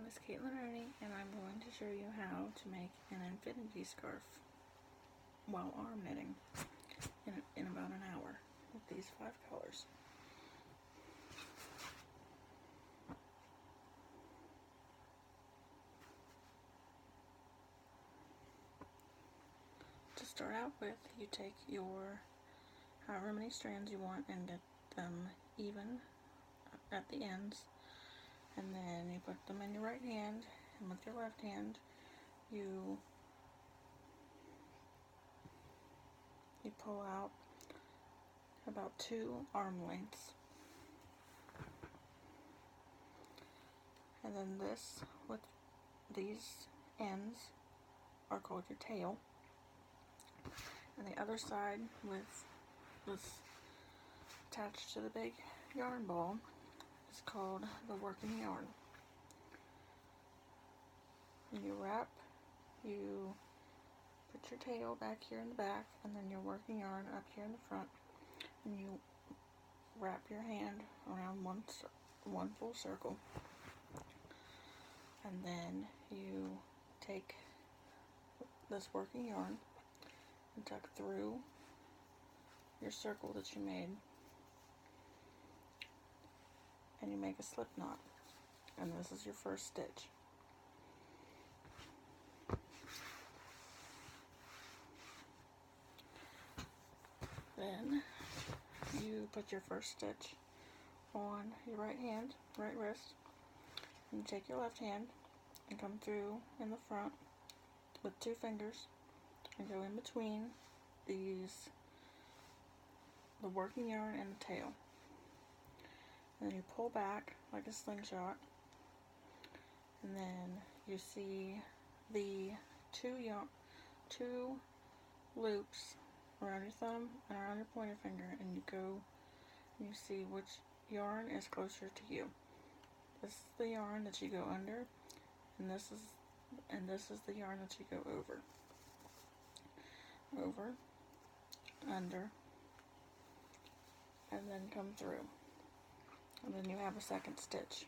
name is Caitlin Rooney, and I'm going to show you how to make an infinity scarf while arm knitting in about an hour with these 5 colors. To start out with, you take your however many strands you want and get them even at the ends, and then you put them in your right hand, and with your left hand you pull out about 2 arm lengths, and then this with these ends are called your tail, and the other side with this attached to the big yarn ball is called the working yarn. And you wrap, you put your tail back here in the back, and then your working yarn up here in the front, and you wrap your hand around one full circle, and then you take this working yarn and tuck through your circle that you made, and you make a slip knot, and this is your first stitch. Then you put your first stitch on your right hand, right wrist, and you take your left hand and come through in the front with 2 fingers and go in between the working yarn and the tail. And then you pull back like a slingshot, and then you see the 2 loops around your thumb and around your pointer finger, and you go and you see which yarn is closer to you. This is the yarn that you go under, and this is the yarn that you go over, under, and then come through, and then you have a second stitch,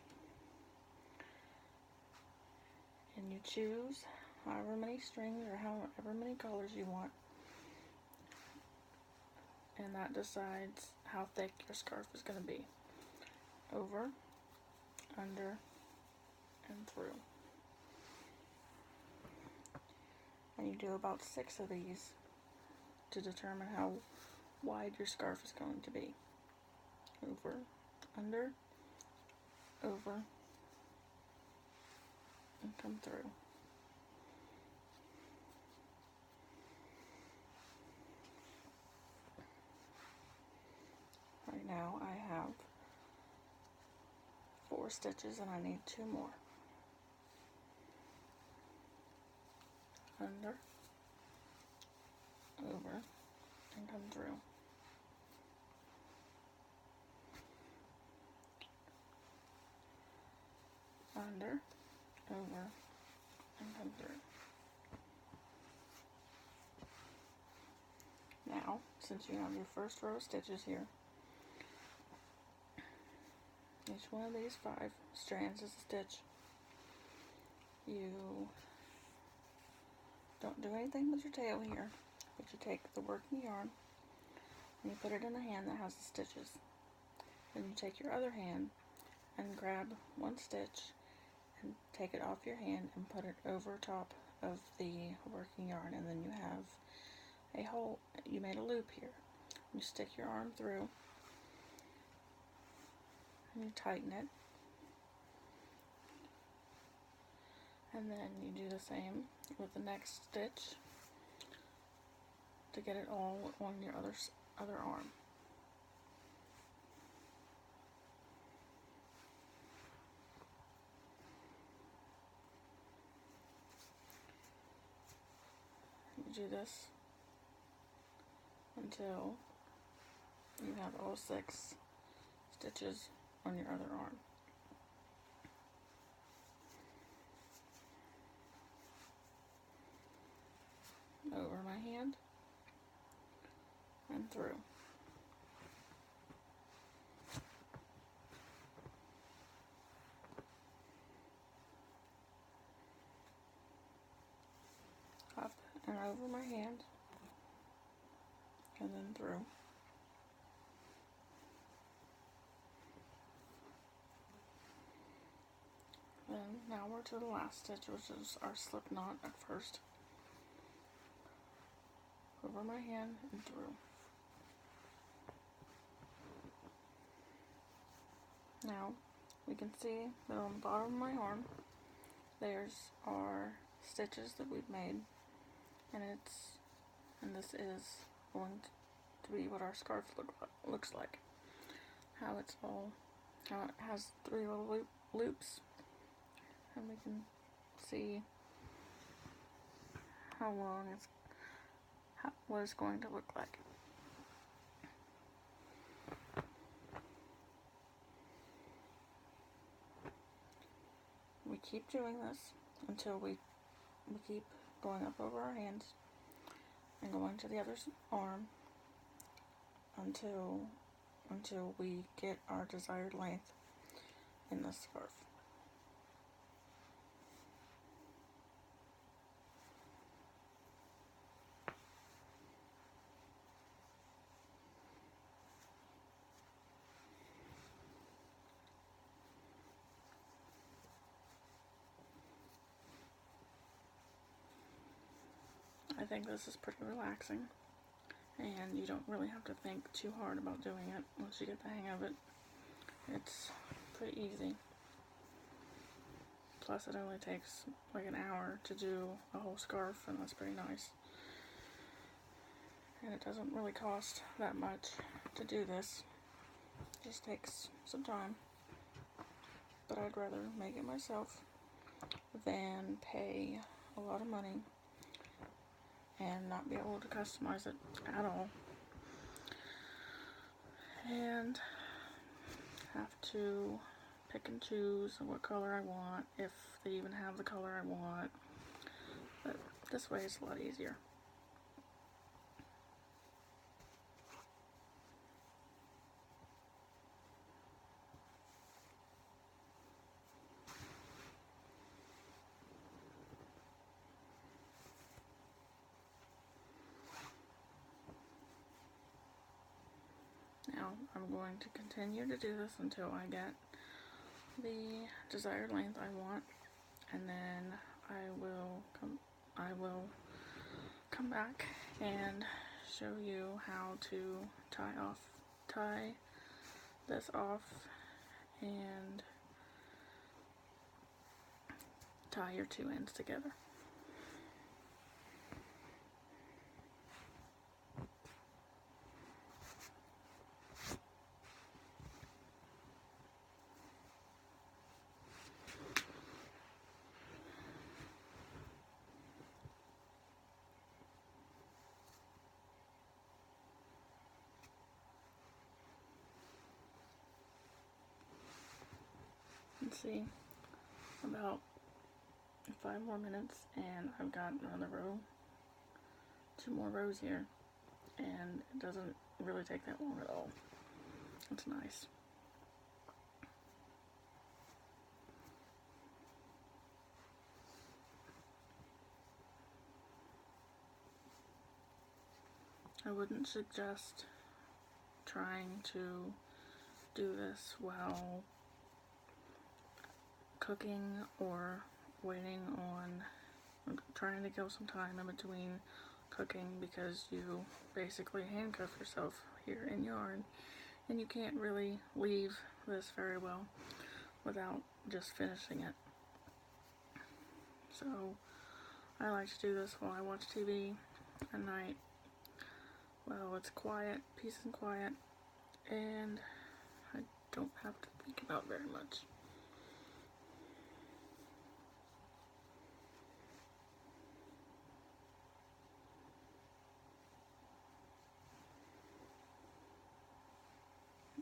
and you choose however many strings or however many colors you want, and that decides how thick your scarf is going to be. Over, under, and through. And you do about 6 of these to determine how wide your scarf is going to be. Over, under, over, and come through. Right now I have 4 stitches and I need 2 more. Under, over, and come through. Under, over, and come through. Now, since you have your first row of stitches here, each one of these 5 strands is a stitch. You don't do anything with your tail here, but you take the working yarn and you put it in the hand that has the stitches. Then you take your other hand and grab 1 stitch and take it off your hand and put it over top of the working yarn, and then you have a hole. You made a loop here. You stick your arm through and you tighten it, and then you do the same with the next stitch to get it all on your other arm. You do this until you have all 6 stitches on your other arm. Over my hand and through. and over my hand, and then through. Then now we're to the last stitch, which is our slip knot at first. Over my hand and through. Now we can see that on the bottom of my arm there's our stitches that we've made, and this is going to be what our scarf looks like. How it has 3 little loops, and we can see how long what it's going to look like. We keep doing this until we keep going up over our hands and going to the other arm until we get our desired length in the scarf. I think this is pretty relaxing, and you don't really have to think too hard about doing it. Once you get the hang of it, it's pretty easy. Plus, it only takes like an hour to do a whole scarf, and that's pretty nice. And it doesn't really cost that much to do this. It just takes some time. But I'd rather make it myself than pay a lot of money and not be able to customize it at all, and have to pick and choose what color I want, if they even have the color I want. But this way it's a lot easier. Now I'm going to continue to do this until I get the desired length I want, and then I will come back and show you how to tie this off and tie your 2 ends together. Let's see, about 5 more minutes and I've got another row, 2 more rows here, and it doesn't really take that long at all. It's nice. I wouldn't suggest trying to do this while cooking or waiting on trying to kill some time in between cooking, because you basically handcuff yourself here in yarn, and you can't really leave this very well without just finishing it. So I like to do this while I watch TV at night. Well, it's quiet, peace and quiet, and I don't have to think about very much.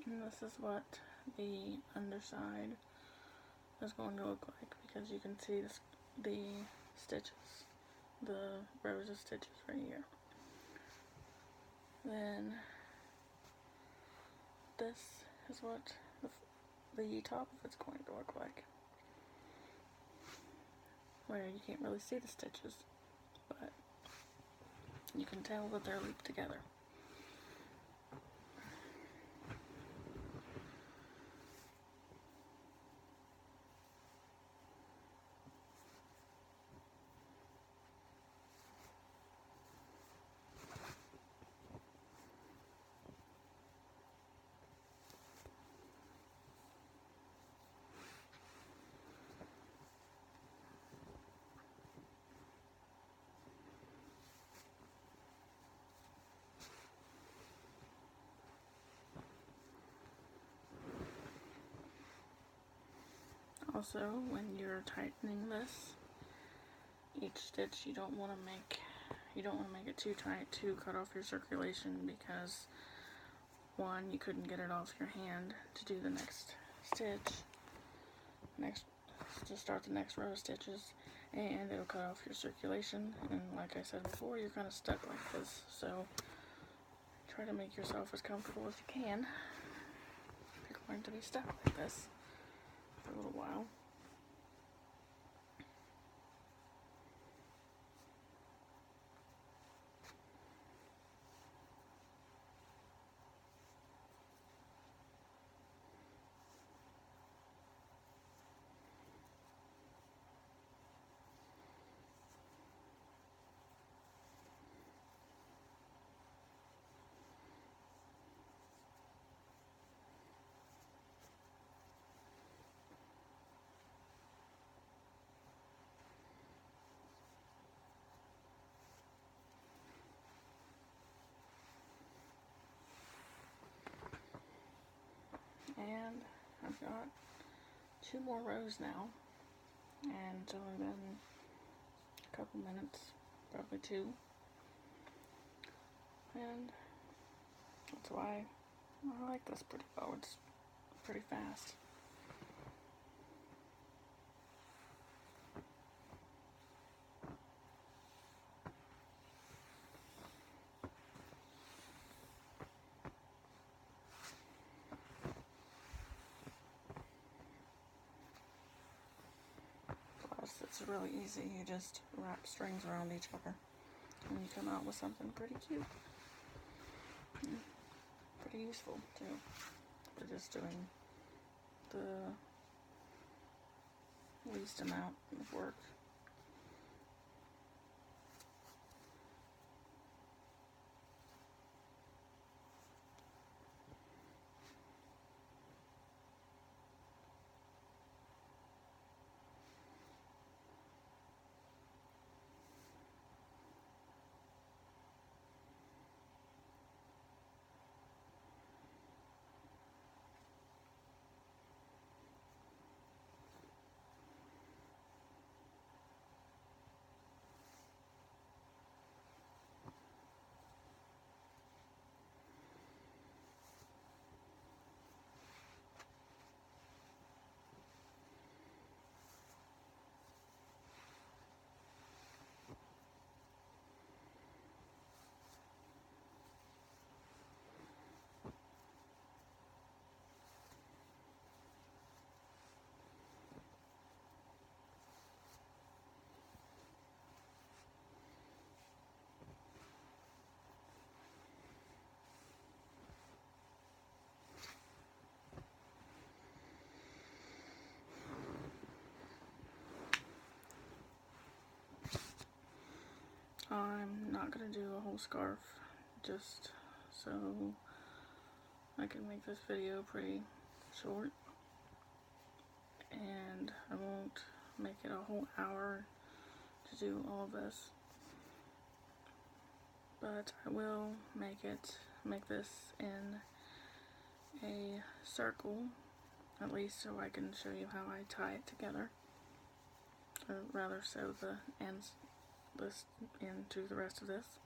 And this is what the underside is going to look like, because you can see the stitches, the rows of stitches right here. Then this is what the top of it's going to look like, where you can't really see the stitches, but You can tell that they're looped together. Also, when you're tightening this, each stitch you don't want to make it too tight to cut off your circulation, because one, you couldn't get it off your hand to do the next stitch, to start the next row of stitches, and it'll cut off your circulation, and like I said before, you're kind of stuck like this. So try to make yourself as comfortable as you can if you're going to be stuck like this for a little while. And I've got 2 more rows now, and it's only been a couple minutes, probably 2, and that's why I like this pretty well. It's pretty fast. Plus, it's really easy. You just wrap strings around each other, and you come out with something pretty cute. Pretty useful, too, for just doing the least amount of work. I'm not going to do a whole scarf, just so I can make this video pretty short, and I won't make it a whole hour to do all of this, but I will make this in a circle, at least, so I can show you how I tie it together, or rather sew the ends into the rest of this.